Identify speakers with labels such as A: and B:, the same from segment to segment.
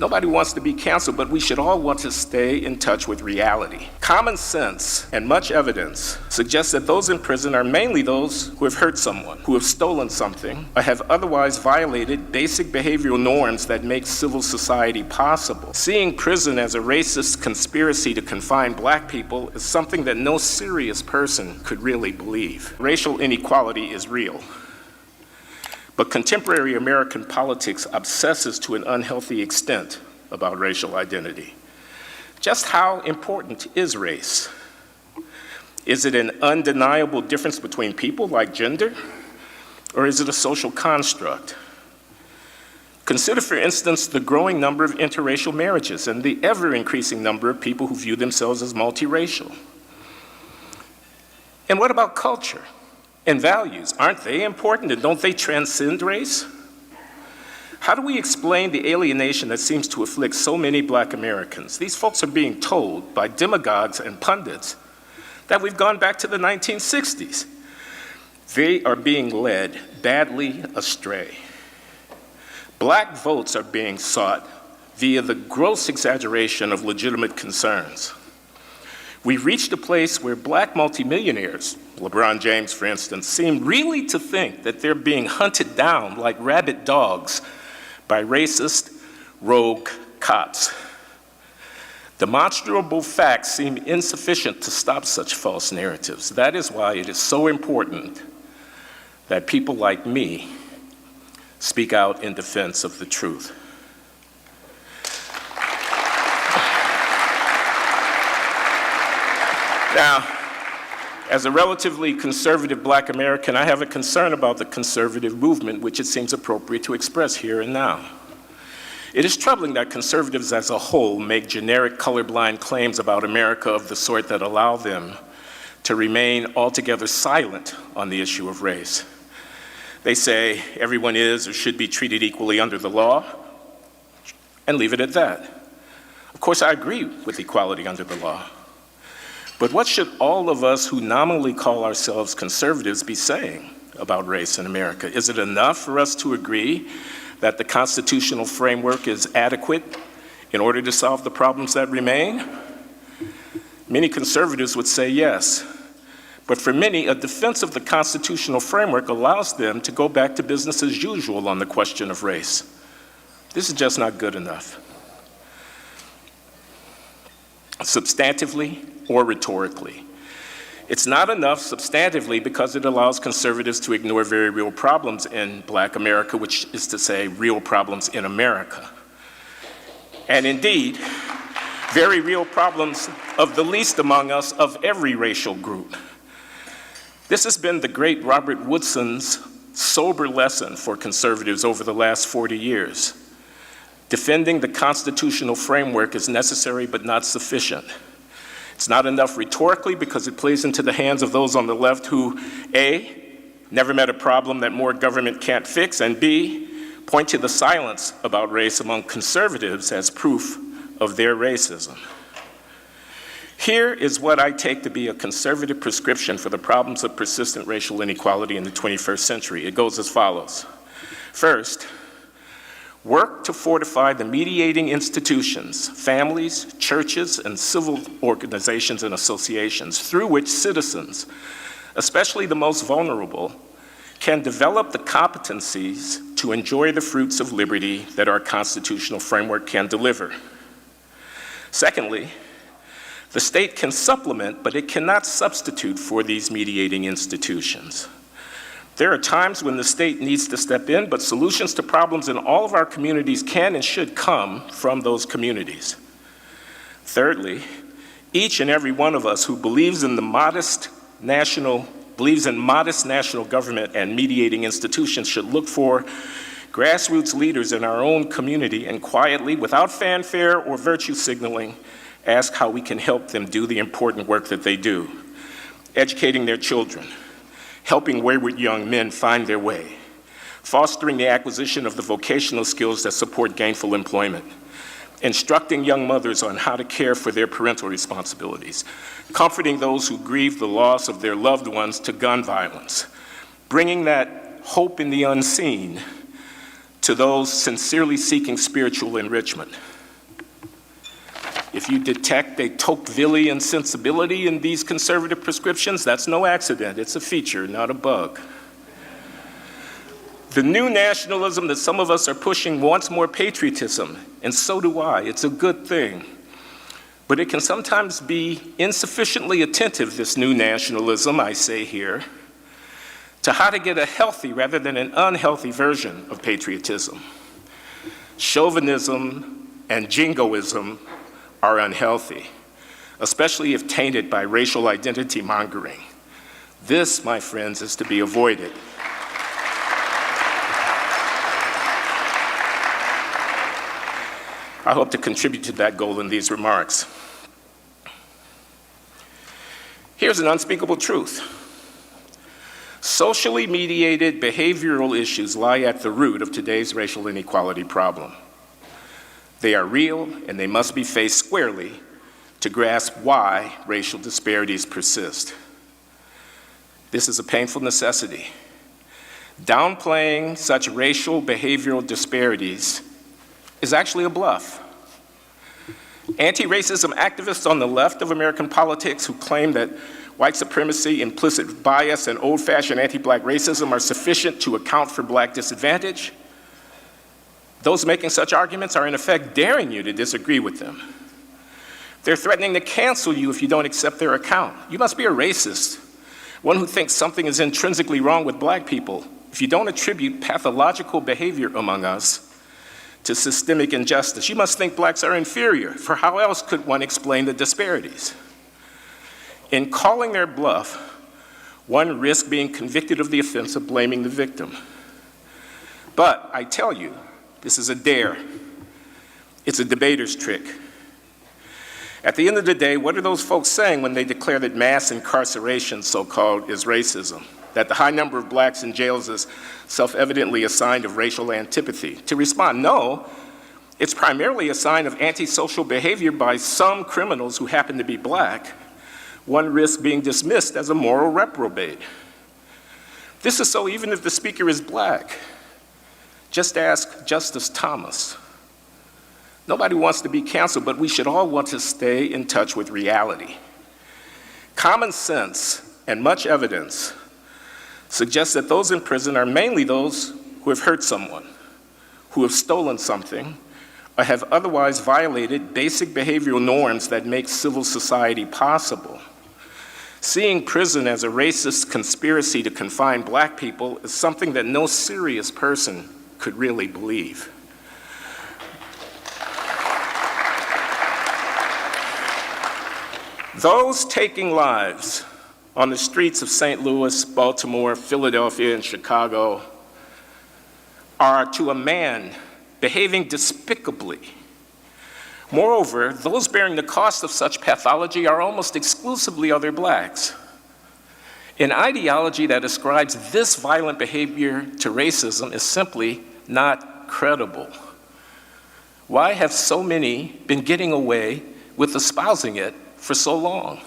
A: Nobody wants to be canceled, but we should all want to stay in touch with reality. Common sense and much evidence suggests that those in prison are mainly those who have hurt someone, who have stolen something, or have otherwise violated basic behavioral norms that make civil society possible. Seeing prison as a racist conspiracy to confine black people is something that no serious person could really believe. Racial inequality is real. But contemporary American politics obsesses to an unhealthy extent about racial identity. Just how important is race? Is it an undeniable difference between people like gender? Or is it a social construct? Consider, for instance, the growing number of interracial marriages and the ever-increasing number of people who view themselves as multiracial. And what about culture? And values, aren't they important, and don't they transcend race? How do we explain the alienation that seems to afflict so many black Americans? These folks are being told by demagogues and pundits that we've gone back to the 1960s. They are being led badly astray. Black votes are being sought via the gross exaggeration of legitimate concerns. We've reached a place where black multimillionaires, LeBron James, for instance, seem really to think that they're being hunted down like rabid dogs by racist, rogue cops. Demonstrable facts seem insufficient to stop such false narratives. That is why it is so important that people like me speak out in defense of the truth. Now, as a relatively conservative black American, I have a concern about the conservative movement, which it seems appropriate to express here and now. It is troubling that conservatives as a whole make generic colorblind claims about America of the sort that allow them to remain altogether silent on the issue of race. They say everyone is or should be treated equally under the law, and leave it at that. Of course, I agree with equality under the law. But what should all of us who nominally call ourselves conservatives be saying about race in America? Is it enough for us to agree that the constitutional framework is adequate in order to solve the problems that remain? Many conservatives would say yes. But for many, a defense of the constitutional framework allows them to go back to business as usual on the question of race. This is just not good enough. Substantively or rhetorically. It's not enough substantively because it allows conservatives to ignore very real problems in black America, which is to say real problems in America. And indeed, very real problems of the least among us of every racial group. This has been the great Robert Woodson's sober lesson for conservatives over the last 40 years. Defending the constitutional framework is necessary but not sufficient. It's not enough rhetorically because it plays into the hands of those on the left who, A, never met a problem that more government can't fix, and B, point to the silence about race among conservatives as proof of their racism. Here is what I take to be a conservative prescription for the problems of persistent racial inequality in the 21st century. It goes as follows. First, work to fortify the mediating institutions, families, churches, and civil organizations and associations through which citizens, especially the most vulnerable, can develop the competencies to enjoy the fruits of liberty that our constitutional framework can deliver. Secondly, the state can supplement, but it cannot substitute for these mediating institutions. There are times when the state needs to step in, but solutions to problems in all of our communities can and should come from those communities. Thirdly, each and every one of us who believes in modest national government and mediating institutions should look for grassroots leaders in our own community and quietly, without fanfare or virtue signaling, ask how we can help them do the important work that they do, educating their children, helping wayward young men find their way, fostering the acquisition of the vocational skills that support gainful employment, instructing young mothers on how to care for their parental responsibilities, comforting those who grieve the loss of their loved ones to gun violence, bringing that hope in the unseen to those sincerely seeking spiritual enrichment. If you detect a Tocquevillian sensibility in these conservative prescriptions, that's no accident. It's a feature, not a bug. The new nationalism that some of us are pushing wants more patriotism, and so do I. It's a good thing. But it can sometimes be insufficiently attentive, this new nationalism, I say here, to how to get a healthy rather than an unhealthy version of patriotism. Chauvinism and jingoism are unhealthy, especially if tainted by racial identity mongering. This, my friends, is to be avoided. I hope to contribute to that goal in these remarks. Here's an unspeakable truth. Socially mediated behavioral issues lie at the root of today's racial inequality problem. They are real, and they must be faced squarely to grasp why racial disparities persist. This is a painful necessity. Downplaying such racial behavioral disparities is actually a bluff. Anti-racism activists on the left of American politics who claim that white supremacy, implicit bias, and old-fashioned anti-black racism are sufficient to account for black disadvantage, those making such arguments are in effect daring you to disagree with them. They're threatening to cancel you if you don't accept their account. You must be a racist, one who thinks something is intrinsically wrong with black people, if you don't attribute pathological behavior among us to systemic injustice. You must think blacks are inferior, for how else could one explain the disparities? In calling their bluff, one risks being convicted of the offense of blaming the victim. But I tell you, this is a dare. It's a debater's trick. At the end of the day, what are those folks saying when they declare that mass incarceration, so-called, is racism? That the high number of blacks in jails is self-evidently a sign of racial antipathy? To respond, no, it's primarily a sign of antisocial behavior by some criminals who happen to be black. One risks being dismissed as a moral reprobate. This is so even if the speaker is black. Just ask Justice Thomas. Nobody wants to be canceled, but we should all want to stay in touch with reality. Common sense and much evidence suggests that those in prison are mainly those who have hurt someone, who have stolen something, or have otherwise violated basic behavioral norms that make civil society possible. Seeing prison as a racist conspiracy to confine black people is something that no serious person could really believe. Those taking lives on the streets of St. Louis, Baltimore, Philadelphia, and Chicago are, to a man, behaving despicably. Moreover, those bearing the cost of such pathology are almost exclusively other blacks. An ideology that ascribes this violent behavior to racism is simply not credible. Why have so many been getting away with espousing it for so long?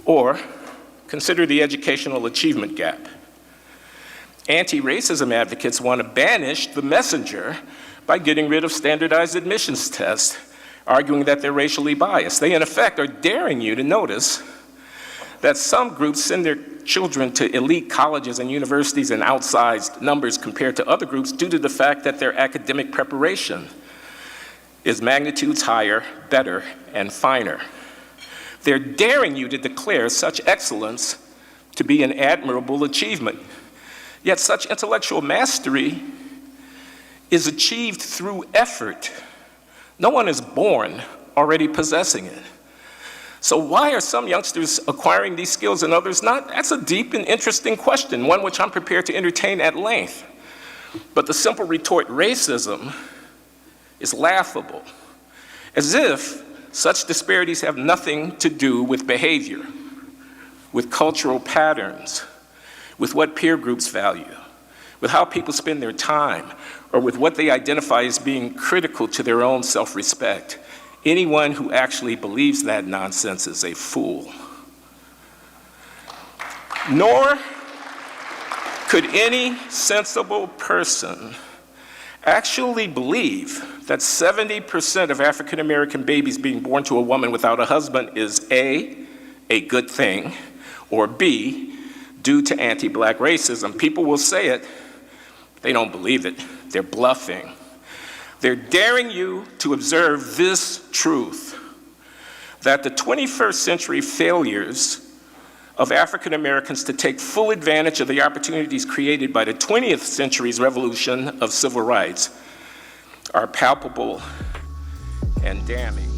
A: Or consider the educational achievement gap. Anti-racism advocates want to banish the messenger by getting rid of standardized admissions tests, arguing that they're racially biased. They, in effect, are daring you to notice that some groups send their children to elite colleges and universities in outsized numbers compared to other groups due to the fact that their academic preparation is magnitudes higher, better, and finer. They're daring you to declare such excellence to be an admirable achievement. Yet such intellectual mastery is achieved through effort. No one is born already possessing it. So why are some youngsters acquiring these skills and others not? That's a deep and interesting question, one which I'm prepared to entertain at length. But the simple retort, racism, is laughable, as if such disparities have nothing to do with behavior, with cultural patterns, with what peer groups value, with how people spend their time, or with what they identify as being critical to their own self-respect. Anyone who actually believes that nonsense is a fool. Nor could any sensible person actually believe that 70% of African American babies being born to a woman without a husband is A, a good thing, or B, due to anti-black racism. People will say it, they don't believe it, they're bluffing. They're daring you to observe this truth, that the 21st century failures of African Americans to take full advantage of the opportunities created by the 20th century's revolution of civil rights are palpable and damning.